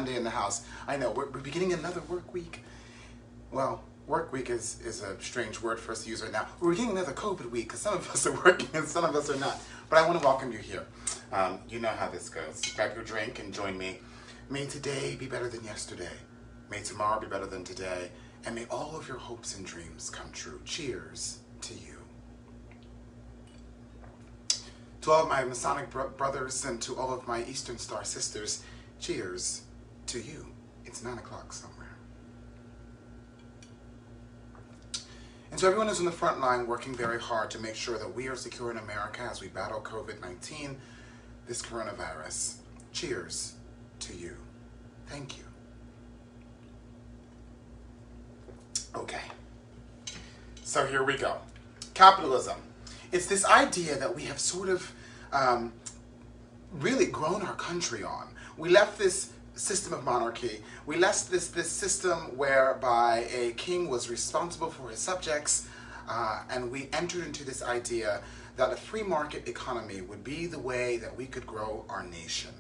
Monday in the house. I know, we're beginning another work week. Well, work week is a strange word for us to use right now. We're beginning another COVID week because some of us are working and some of us are not. But I want to welcome you here. You know how this goes. Grab your drink and join me. May today be better than yesterday. May tomorrow be better than today. And may all of your hopes and dreams come true. Cheers to you. To all of my Masonic brothers and to all of my Eastern Star sisters, cheers to you. It's 9 o'clock somewhere. And to everyone who's on the front line working very hard to make sure that we are secure in America as we battle COVID-19, this coronavirus, cheers to you. Thank you. Okay, so here we go. Capitalism. It's this idea that we have sort of really grown our country on. We left this system of monarchy. We left this system whereby a king was responsible for his subjects, and we entered into this idea that a free market economy would be the way that we could grow our nation,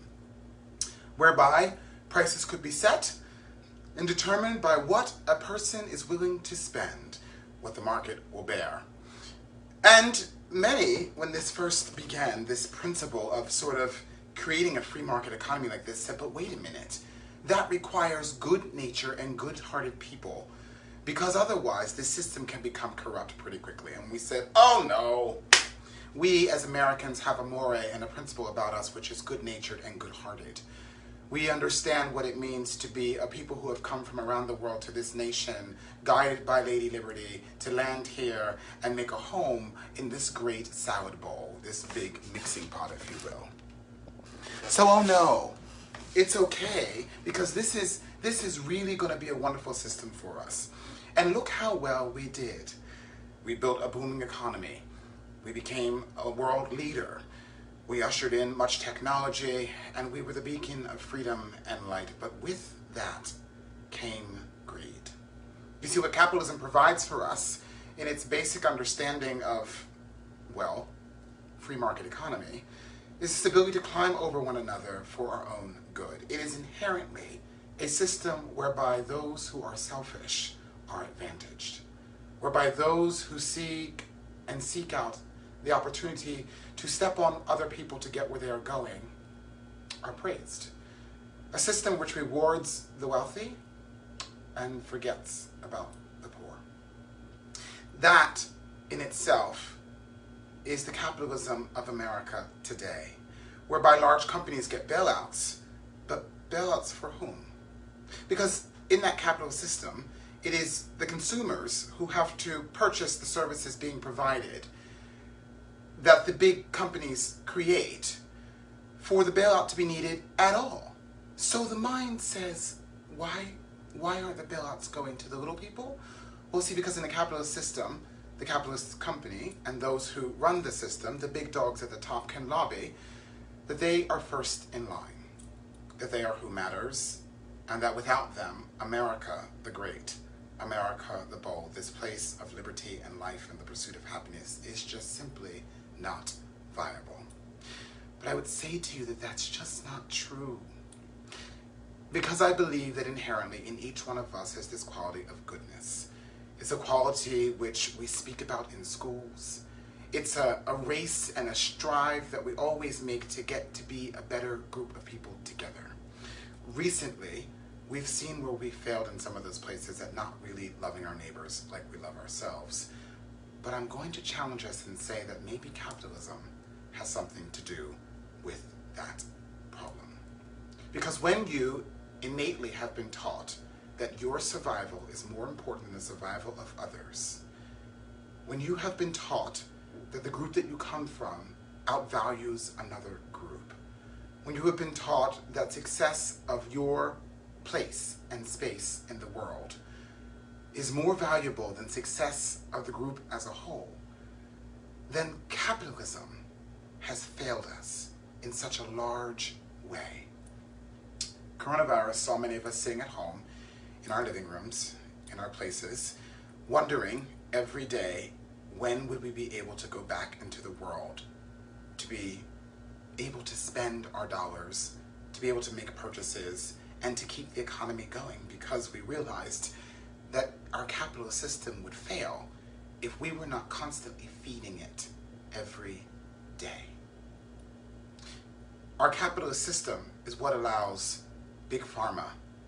whereby prices could be set and determined by what a person is willing to spend, what the market will bear. And many, when this first began, this principle of sort of creating a free market economy like this, said, but wait a minute, that requires good nature and good-hearted people, because otherwise this system can become corrupt pretty quickly. And we said, oh no, we as Americans have a moray and a principle about us which is good-natured and good-hearted. We understand what it means to be a people who have come from around the world to this nation, guided by Lady Liberty, to land here and make a home in this great salad bowl, this big mixing pot, if you will. So, oh no, it's okay, because this is really going to be a wonderful system for us. And look how well we did. We built a booming economy. We became a world leader. We ushered in much technology, and we were the beacon of freedom and light. But with that came greed. You see, what capitalism provides for us in its basic understanding of, well, free market economy, is this ability to climb over one another for our own good. It is inherently a system whereby those who are selfish are advantaged, whereby those who seek out the opportunity to step on other people to get where they are going are praised. A system which rewards the wealthy and forgets about the poor. That in itself is the capitalism of America today, whereby large companies get bailouts, but bailouts for whom? Because in that capitalist system, it is the consumers who have to purchase the services being provided that the big companies create for the bailout to be needed at all. So the mind says, why aren't the bailouts going to the little people? Well, see, because in the capitalist system, the capitalist company and those who run the system, the big dogs at the top, can lobby that they are first in line, that they are who matters, and that without them, America the Great, America the Bold, this place of liberty and life and the pursuit of happiness is just simply not viable. But I would say to you that that's just not true. Because I believe that inherently in each one of us is this quality of goodness. It's a quality which we speak about in schools. It's a race and a strive that we always make to get to be a better group of people together. Recently, we've seen where we failed in some of those places at not really loving our neighbors like we love ourselves. But I'm going to challenge us and say that maybe capitalism has something to do with that problem. Because when you innately have been taught that your survival is more important than the survival of others, when you have been taught that the group that you come from outvalues another group, when you have been taught that success of your place and space in the world is more valuable than success of the group as a whole, then capitalism has failed us in such a large way. Coronavirus saw many of us sitting at home in our living rooms, in our places, wondering every day, when would we be able to go back into the world, to be able to spend our dollars, to be able to make purchases, and to keep the economy going, because we realized that our capitalist system would fail if we were not constantly feeding it every day. Our capitalist system is what allows Big Pharma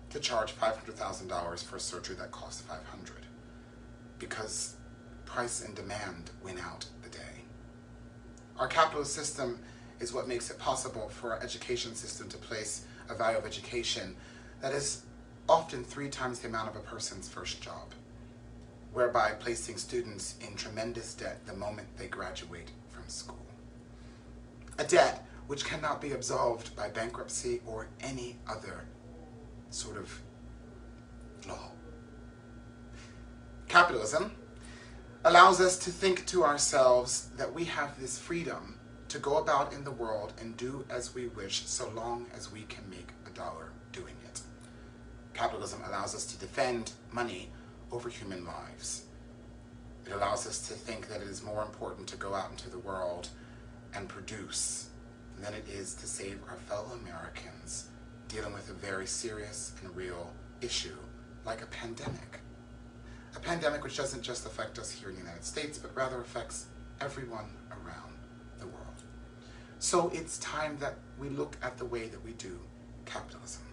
to charge $500,000 for a surgery that costs $500, because price and demand win out the day. Our capitalist system is what makes it possible for our education system to place a value of education that is often 3 times the amount of a person's first job, whereby placing students in tremendous debt the moment they graduate from school. A debt which cannot be absolved by bankruptcy or any other sort of law. Capitalism allows us to think to ourselves that we have this freedom to go about in the world and do as we wish, so long as we can make a dollar doing it. Capitalism allows us to defend money over human lives. It allows us to think that it is more important to go out into the world and produce than it is to save our fellow Americans dealing with a very serious and real issue like a pandemic. A pandemic which doesn't just affect us here in the United States, but rather affects everyone around the world. So it's time that we look at the way that we do capitalism.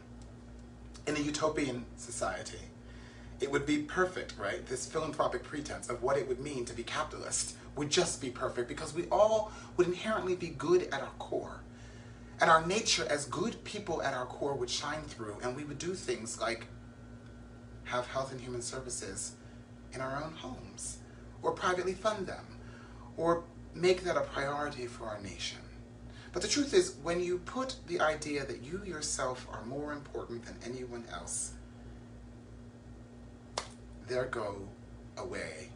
In a utopian society, it would be perfect, right? This philanthropic pretense of what it would mean to be capitalist would just be perfect, because we all would inherently be good at our core. And our nature as good people at our core would shine through, and we would do things like have health and human services in our own homes, or privately fund them, or make that a priority for our nation. But the truth is, when you put the idea that you yourself are more important than anyone else, there go away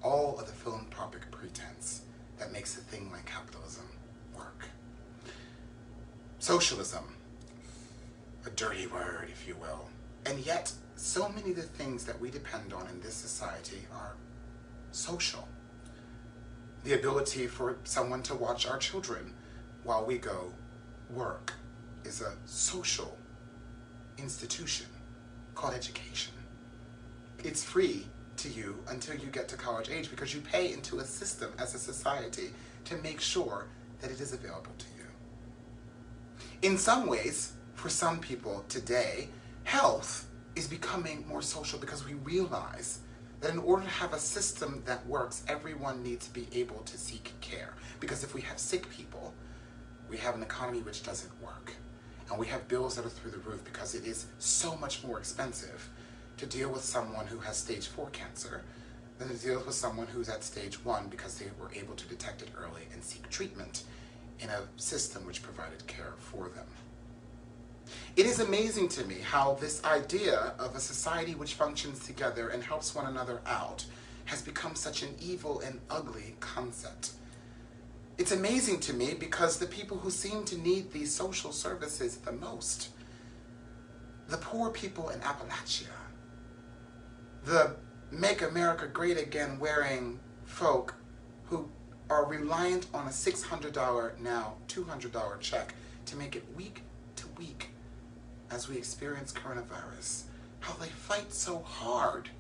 all of the philanthropic pretense that makes a thing like capitalism work. Socialism, a dirty word, if you will, and yet so many of the things that we depend on in this society are social. The ability for someone to watch our children while we go work is a social institution called education. It's free to you until you get to college age, because you pay into a system as a society to make sure that it is available to you. In some ways, for some people today, health is becoming more social, because we realize that in order to have a system that works, everyone needs to be able to seek care. Because if we have sick people, we have an economy which doesn't work. And we have bills that are through the roof, because it is so much more expensive to deal with someone who has stage 4 cancer than to deal with someone who's at stage 1, because they were able to detect it early and seek treatment in a system which provided care for them. It is amazing to me how this idea of a society which functions together and helps one another out has become such an evil and ugly concept. It's amazing to me because the people who seem to need these social services the most, the poor people in Appalachia, the Make America Great Again wearing folk who are reliant on a $600, now $200 check to make it week to week as we experience coronavirus, how they fight so hard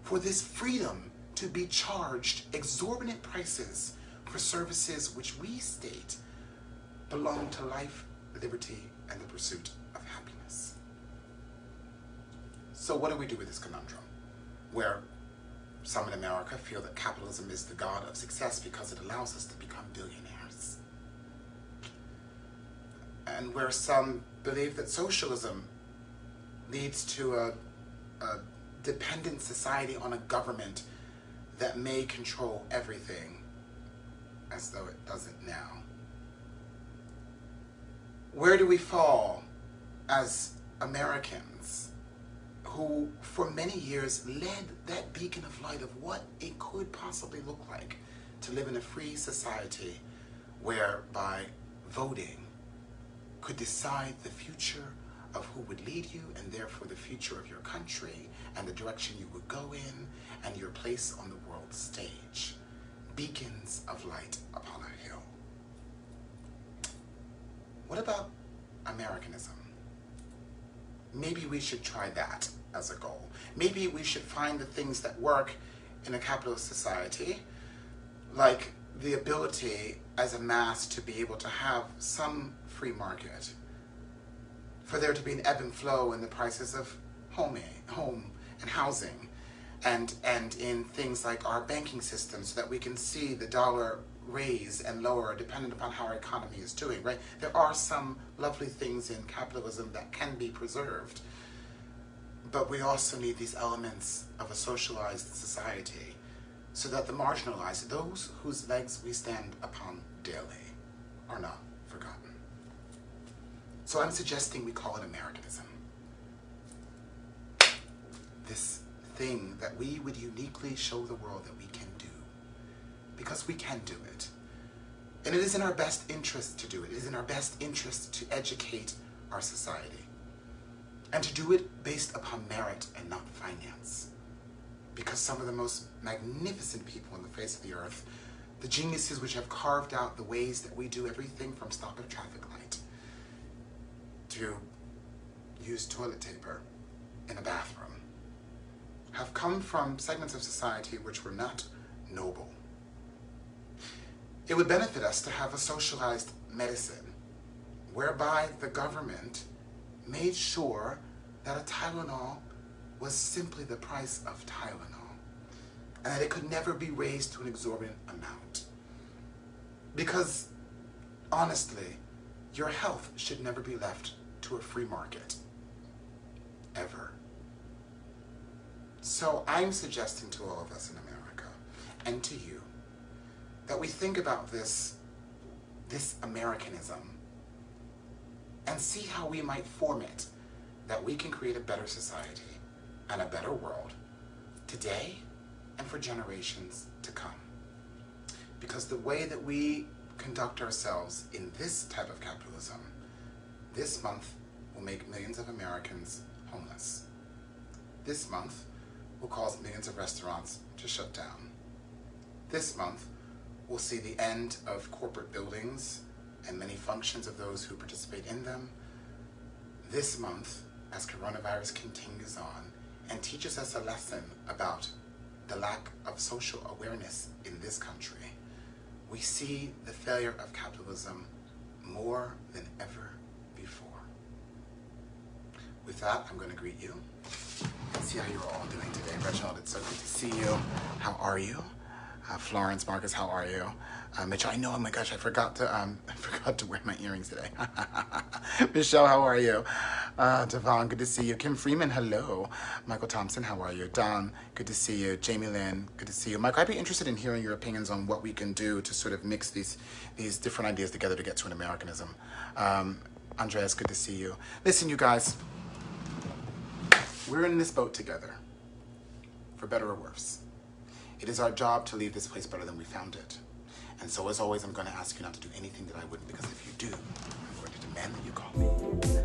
for this freedom to be charged exorbitant prices for services which we state belong to life, liberty, and the pursuit of happiness. So what do we do with this conundrum, where some in America feel that capitalism is the god of success because it allows us to become billionaires, and where some believe that socialism leads to a dependent society on a government that may control everything as though it doesn't now? Where do we fall as Americans who for many years led that beacon of light of what it could possibly look like to live in a free society whereby voting could decide the future of who would lead you, and therefore the future of your country and the direction you would go in and your place on the world stage? Beacons of light upon a hill. What about Americanism? maybe we should try that as a goal. Maybe we should find the things that work in a capitalist society, like the ability as a mass to be able to have some free market, for there to be an ebb and flow in the prices of home and housing, and in things like our banking system, so that we can see the dollar raise and lower depending upon how our economy is doing, right? There are some lovely things in capitalism that can be preserved, but we also need these elements of a socialized society so that the marginalized, those whose legs we stand upon daily, are not forgotten. So I'm suggesting we call it Americanism. This thing that we would uniquely show the world that we can do, because we can do it. And it is in our best interest to do it. It is in our best interest to educate our society, and to do it based upon merit and not finance. Because some of the most magnificent people on the face of the earth, the geniuses which have carved out the ways that we do everything from stop at a traffic light to use toilet paper in a bathroom, have come from segments of society which were not noble. It would benefit us to have a socialized medicine whereby the government made sure that a Tylenol was simply the price of Tylenol, and that it could never be raised to an exorbitant amount. Because, honestly, your health should never be left to a free market, ever. So I'm suggesting to all of us in America, and to you, that we think about this Americanism and see how we might form it, that we can create a better society and a better world today and for generations to come. Because the way that we conduct ourselves in this type of capitalism, this month will make millions of Americans homeless. This month will cause millions of restaurants to shut down. This month will see the end of corporate buildings and many functions of those who participate in them. This month, as coronavirus continues on and teaches us a lesson about the lack of social awareness in this country, we see the failure of capitalism more than ever before. With that, I'm going to greet you. See how you're all doing today. Reginald, it's so good to see you. How are you? Florence, Marcus, how are you? Mitchell, I know, oh my gosh, I forgot to wear my earrings today. Michelle, how are you? Devon, good to see you. Kim Freeman, hello. Michael Thompson, how are you? Don, good to see you. Jamie Lynn, good to see you. Michael, I'd be interested in hearing your opinions on what we can do to sort of mix these different ideas together to get to an Americanism. Andreas, good to see you. Listen, you guys, we're in this boat together, for better or worse. It is our job to leave this place better than we found it. And so, as always, I'm going to ask you not to do anything that I wouldn't, because if you do, I'm going to demand that you call me.